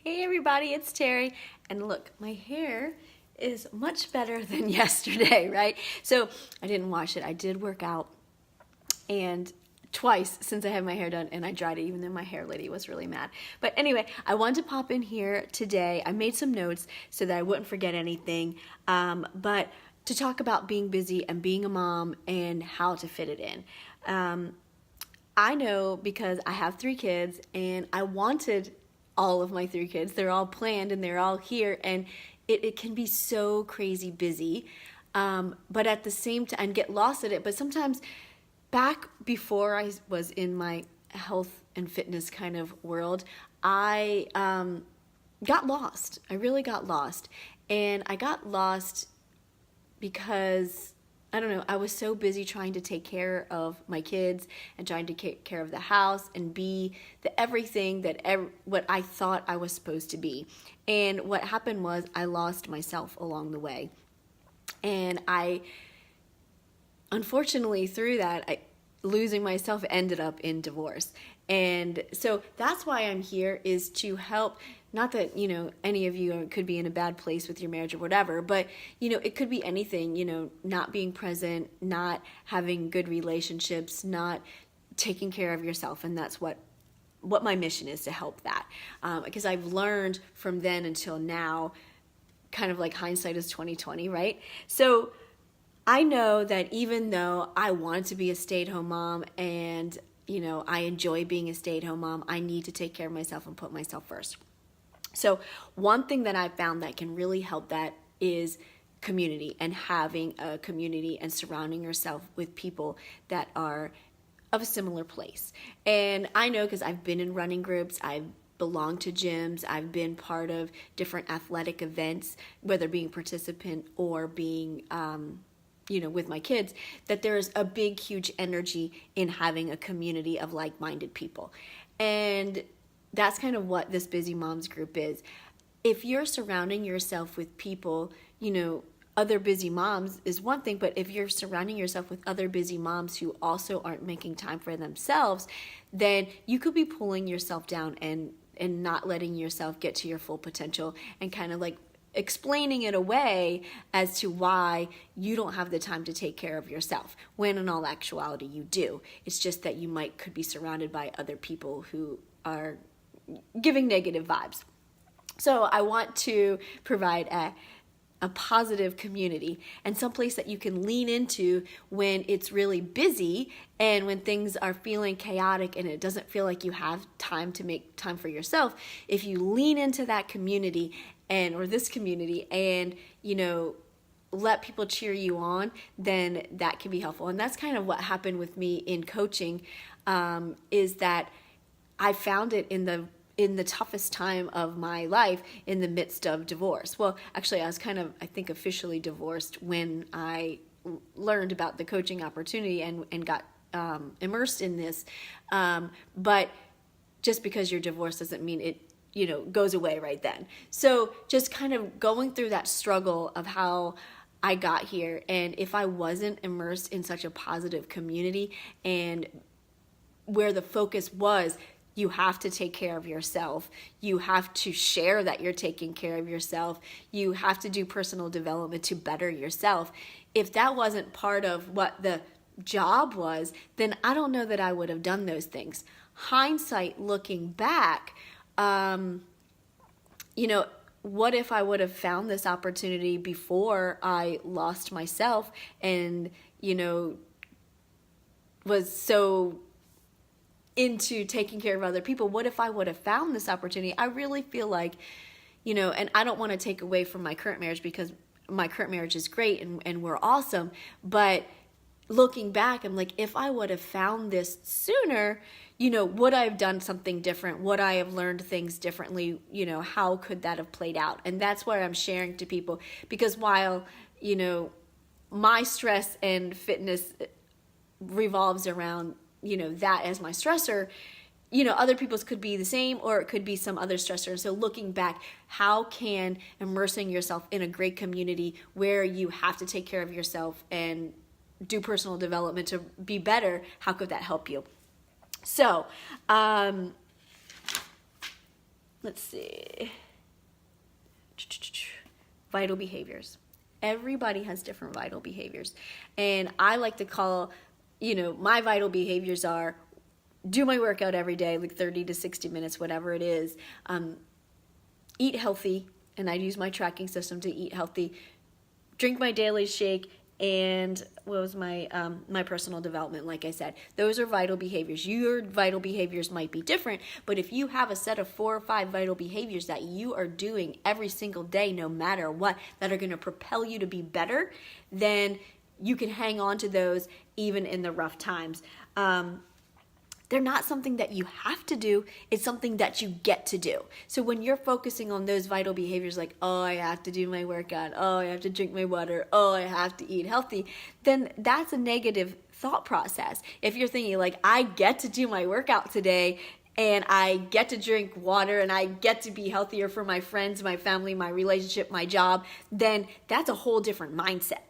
Hey everybody, it's Terry. And look, my hair is much better than yesterday, right? So I didn't wash it. I did work out and twice since I had my hair done, and I dried it even though my hair lady was really mad. But anyway, I wanted to pop in here today. I made some notes so that I wouldn't forget anything, but to talk about being busy and being a mom and how to fit it in. I know because I have 3 kids and I wanted all of my 3 kids. They're all planned and they're all here, and it can be so crazy busy. But at the same time, and get lost in it. But sometimes back before I was in my health and fitness kind of world, I got lost. I really got lost. And I got lost because I don't know, I was so busy trying to take care of my kids and trying to take care of the house and be the everything that what I thought I was supposed to be. And what happened was I lost myself along the way. And I, unfortunately, through that, losing myself ended up in divorce. And so that's why I'm here, is to help. Not that, any of you could be in a bad place with your marriage or whatever, but, it could be anything, not being present, not having good relationships, not taking care of yourself. And that's what my mission is, to help that. Because I've learned from then until now, kind of like hindsight is 2020, right? So I know that even though I wanted to be a stay-at-home mom and, I enjoy being a stay-at-home mom, I need to take care of myself and put myself first. So one thing that I found that can really help that is community, and having a community and surrounding yourself with people that are of a similar place. And I know because I've been in running groups, I've belonged to gyms, I've been part of different athletic events, whether being a participant or being with my kids, that there's a big, huge energy in having a community of like-minded people. And that's kind of what this Busy Moms group is. If you're surrounding yourself with people, other busy moms is one thing, but if you're surrounding yourself with other busy moms who also aren't making time for themselves, then you could be pulling yourself down and not letting yourself get to your full potential, and kind of like explaining it away as to why you don't have the time to take care of yourself, when in all actuality you do. It's just that you could be surrounded by other people who are giving negative vibes. So I want to provide a positive community and someplace that you can lean into when it's really busy and when things are feeling chaotic and it doesn't feel like you have time to make time for yourself. If you lean into that community or this community and, let people cheer you on, then that can be helpful. And that's kind of what happened with me in coaching, is that I found it in the toughest time of my life, in the midst of divorce. Well, actually, I was kind of, I think, officially divorced when I learned about the coaching opportunity and got immersed in this. But just because you're divorced doesn't mean it, goes away right then. So just kind of going through that struggle of how I got here, and if I wasn't immersed in such a positive community, and where the focus was, you have to take care of yourself. You have to share that you're taking care of yourself. You have to do personal development to better yourself. If that wasn't part of what the job was, then I don't know that I would have done those things. Hindsight, looking back, what if I would have found this opportunity before I lost myself and, was so into taking care of other people? What if I would have found this opportunity? I really feel like, and I don't want to take away from my current marriage, because my current marriage is great and we're awesome. But looking back, I'm like, if I would have found this sooner, would I have done something different? Would I have learned things differently? How could that have played out? And that's why I'm sharing to people, because while, my stress and fitness revolves around that as my stressor, other people's could be the same, or it could be some other stressor. So looking back, how can immersing yourself in a great community where you have to take care of yourself and do personal development to be better, how could that help you? So let's see, vital behaviors. Everybody has different vital behaviors. And I like to call, my vital behaviors are do my workout every day, like 30 to 60 minutes, whatever it is. Eat healthy, and I use my tracking system to eat healthy. Drink my daily shake, and what was my my personal development, like I said. Those are vital behaviors. Your vital behaviors might be different, but if you have a set of 4 or 5 vital behaviors that you are doing every single day, no matter what, that are going to propel you to be better, then you can hang on to those even in the rough times. They're not something that you have to do. It's something that you get to do. So when you're focusing on those vital behaviors like, oh, I have to do my workout, oh, I have to drink my water, oh, I have to eat healthy, then that's a negative thought process. If you're thinking like, I get to do my workout today, and I get to drink water, and I get to be healthier for my friends, my family, my relationship, my job, then that's a whole different mindset.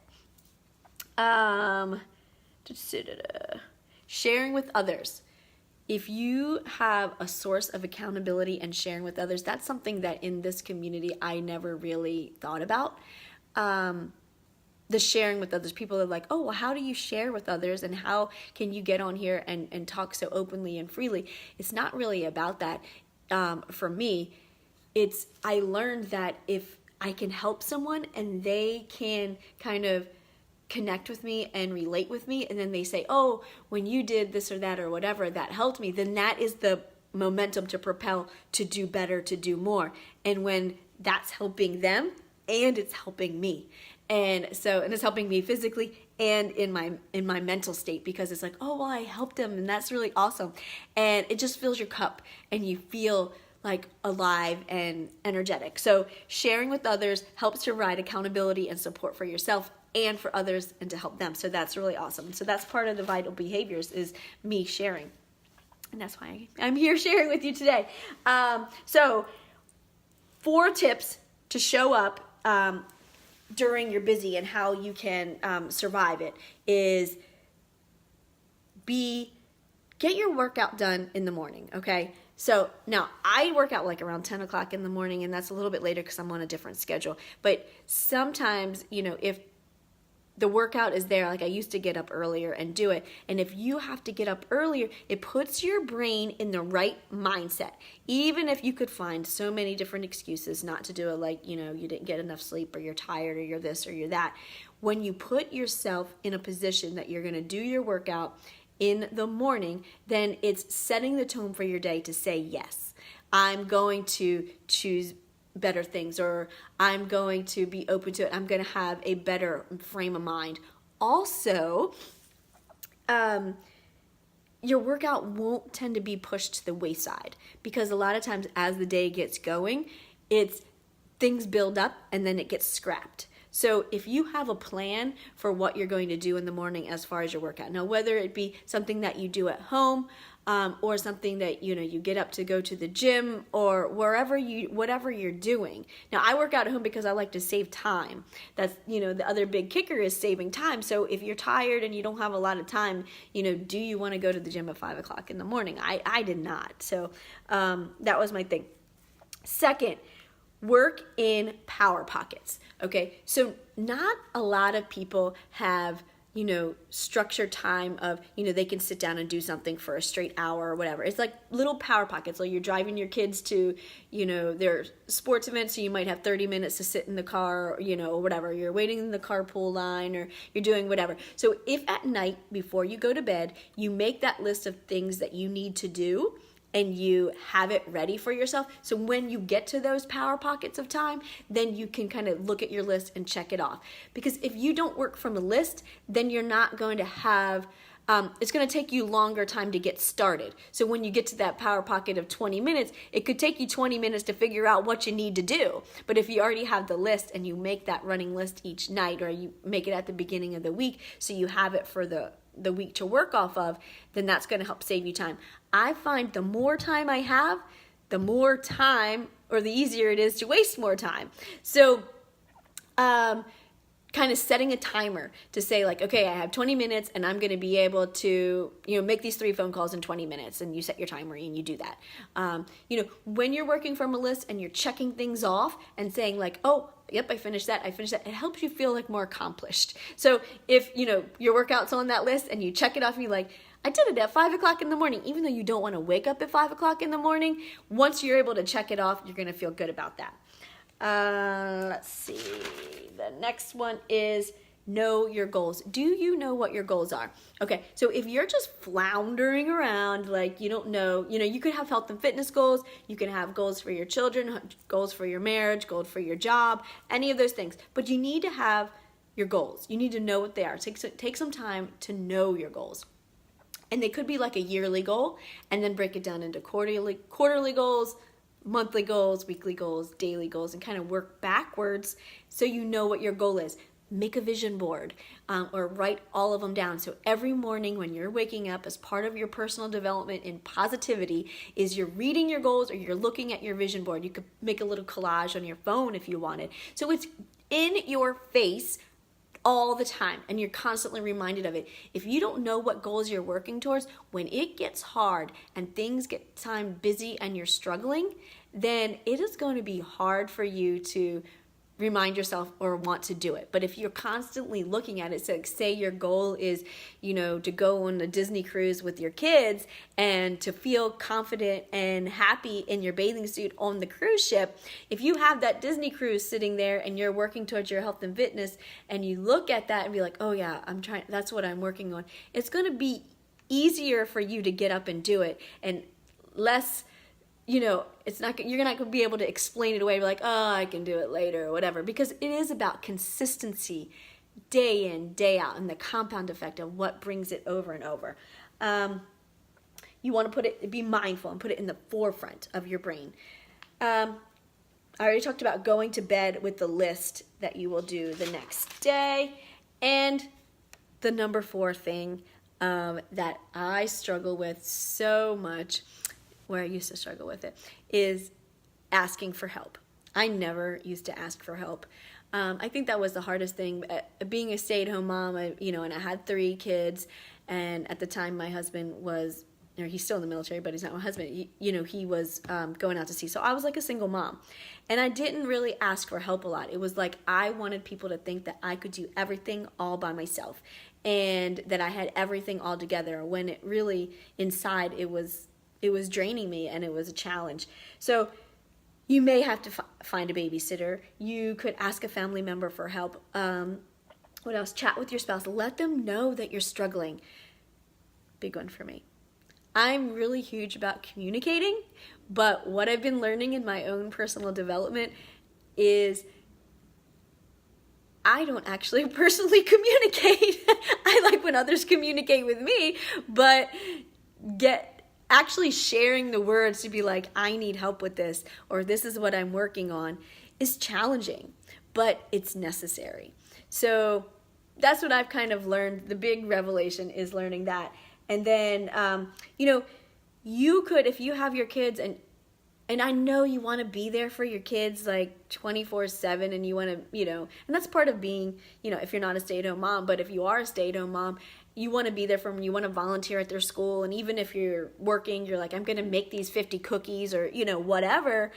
Sharing with others. If you have a source of accountability and sharing with others, that's something that in this community I never really thought about. The sharing with others. People are like, oh, well, how do you share with others, and how can you get on here and talk so openly and freely? It's not really about that. For me, I learned that if I can help someone and they can kind of connect with me and relate with me, and then they say, oh, when you did this or that or whatever, that helped me, then that is the momentum to propel to do better, to do more. And when that's helping them and it's helping me, and it's helping me physically and in my mental state, because it's like, oh, well, I helped them, and that's really awesome. And it just fills your cup and you feel like alive and energetic. So sharing with others helps to provide accountability and support for yourself and for others, and to help them. So that's really awesome. So that's part of the vital behaviors, is me sharing. And that's why I'm here sharing with you today. So 4 tips to show up during your busy and how you can survive it is get your workout done in the morning, okay? So now I work out like around 10 o'clock in the morning, and that's a little bit later because I'm on a different schedule. But sometimes, if the workout is there, like I used to get up earlier and do it. And if you have to get up earlier, it puts your brain in the right mindset. Even if you could find so many different excuses not to do it, like, you didn't get enough sleep, or you're tired, or you're this or you're that. When you put yourself in a position that you're going to do your workout in the morning, then it's setting the tone for your day to say, yes, I'm going to choose better things, or I'm going to be open to it. I'm going to have a better frame of mind. Also, your workout won't tend to be pushed to the wayside, because a lot of times as the day gets going, things build up and then it gets scrapped. So if you have a plan for what you're going to do in the morning as far as your workout, now whether it be something that you do at home, or something that you get up to go to the gym, or whatever you're doing. Now I work out at home because I like to save time. That's the other big kicker is saving time. So if you're tired and you don't have a lot of time, do you want to go to the gym at 5 o'clock in the morning? I did not. So that was my thing. Second, work in power pockets. Okay, so not a lot of people have structured time of, they can sit down and do something for a straight hour or whatever. It's like little power pockets. Like you're driving your kids to, their sports events, so you might have 30 minutes to sit in the car, or whatever. You're waiting in the carpool line, or you're doing whatever. So if at night before you go to bed, you make that list of things that you need to do, and you have it ready for yourself. So when you get to those power pockets of time, then you can kind of look at your list and check it off. Because if you don't work from a list, then you're not going to have, it's going to take you longer time to get started. So when you get to that power pocket of 20 minutes, it could take you 20 minutes to figure out what you need to do. But if you already have the list and you make that running list each night, or you make it at the beginning of the week, so you have it for the week to work off of, then that's going to help save you time. I find the more time I have, the more time, or the easier it is to waste more time. So kind kind of setting a timer to say like, okay, I have 20 minutes and I'm going to be able to, make these 3 phone calls in 20 minutes, and you set your timer and you do that. When you're working from a list and you're checking things off and saying like, oh, yep, I finished that, it helps you feel like more accomplished. So if, your workout's on that list and you check it off and you're like, I did it at 5 o'clock in the morning, even though you don't want to wake up at 5 o'clock in the morning, once you're able to check it off, you're going to feel good about that. Let's see. The next one is know your goals. Do you know what your goals are? Okay, so if you're just floundering around like you don't know, you could have health and fitness goals, you can have goals for your children, goals for your marriage, goals for your job, any of those things. But you need to have your goals. You need to know what they are. Take some time to know your goals. And they could be like a yearly goal, and then break it down into quarterly goals, monthly goals, weekly goals, daily goals, and kind of work backwards so you know what your goal is. Make a vision board or write all of them down. So every morning when you're waking up, as part of your personal development in positivity, is you're reading your goals or you're looking at your vision board. You could make a little collage on your phone if you wanted. So it's in your face all the time, and you're constantly reminded of it. If you don't know what goals you're working towards, when it gets hard and things get busy and you're struggling, then it is going to be hard for you to remind yourself or want to do it. But if you're constantly looking at it, so say your goal is, to go on a Disney cruise with your kids and to feel confident and happy in your bathing suit on the cruise ship, if you have that Disney cruise sitting there and you're working towards your health and fitness and you look at that and be like, oh yeah, that's what I'm working on, it's going to be easier for you to get up and do it, and less, you're not going to be able to explain it away, like, oh, I can do it later or whatever, because it is about consistency, day in, day out, and the compound effect of what brings it over and over. You want to be mindful and put it in the forefront of your brain. I already talked about going to bed with the list that you will do the next day. And the number 4 thing that I struggle with so much, where I used to struggle with it, is asking for help. I never used to ask for help. I think that was the hardest thing. Being a stay-at-home mom, and I had 3 kids, and at the time my husband was, he's still in the military, but he's not my husband. He was going out to sea. So I was like a single mom, and I didn't really ask for help a lot. It was like I wanted people to think that I could do everything all by myself and that I had everything all together, when it really, inside, it was draining me, and it was a challenge. So you may have to find a babysitter. You could ask a family member for help. What else? Chat with your spouse. Let them know that you're struggling. Big one for me. I'm really huge about communicating, but what I've been learning in my own personal development is I don't actually personally communicate. I like when others communicate with me, but actually sharing the words to be like, I need help with this, or this is what I'm working on, is challenging, but it's necessary. So that's what I've kind of learned. The big revelation is learning that. And then, you could, if you have your kids, and I know you want to be there for your kids like 24/7, and you want to, and that's part of being, if you're not a stay-at-home mom, but if you are a stay-at-home mom, you want to be there for them. You want to volunteer at their school. And even if you're working, you're like, I'm going to make these 50 cookies or, whatever.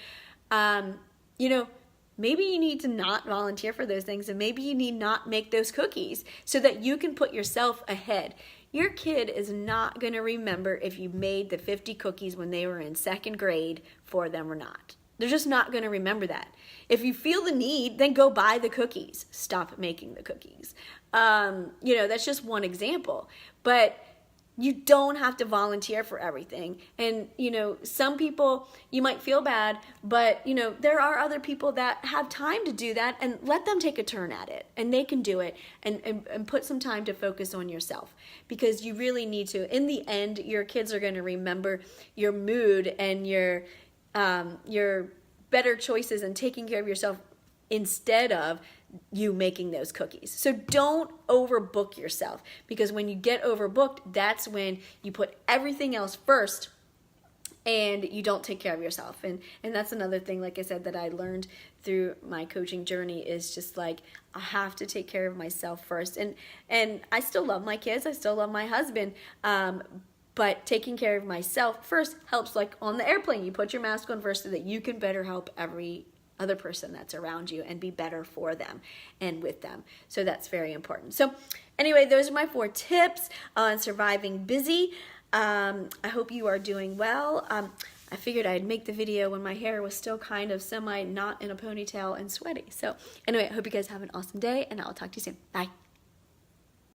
Maybe you need to not volunteer for those things, and maybe you need not make those cookies so that you can put yourself ahead. Your kid is not going to remember if you made the 50 cookies when they were in 2nd grade for them or not. They're just not going to remember that. If you feel the need, then go buy the cookies. Stop making the cookies. That's just one example. But you don't have to volunteer for everything. And, some people, you might feel bad, but, there are other people that have time to do that, and let them take a turn at it, and they can do it, and put some time to focus on yourself, because you really need to. In the end, your kids are going to remember your mood and your better choices and taking care of yourself instead of you making those cookies. So don't overbook yourself, because when you get overbooked, that's when you put everything else first and you don't take care of yourself. And that's another thing, like I said, that I learned through my coaching journey, is just like, I have to take care of myself first. And I still love my kids, I still love my husband, but taking care of myself first helps. Like on the airplane, you put your mask on first so that you can better help every other person that's around you and be better for them and with them. So that's very important. So anyway, those are my 4 tips on surviving busy. I hope you are doing well. I figured I'd make the video when my hair was still kind of semi not in a ponytail and sweaty. So anyway, I hope you guys have an awesome day, and I'll talk to you soon. Bye.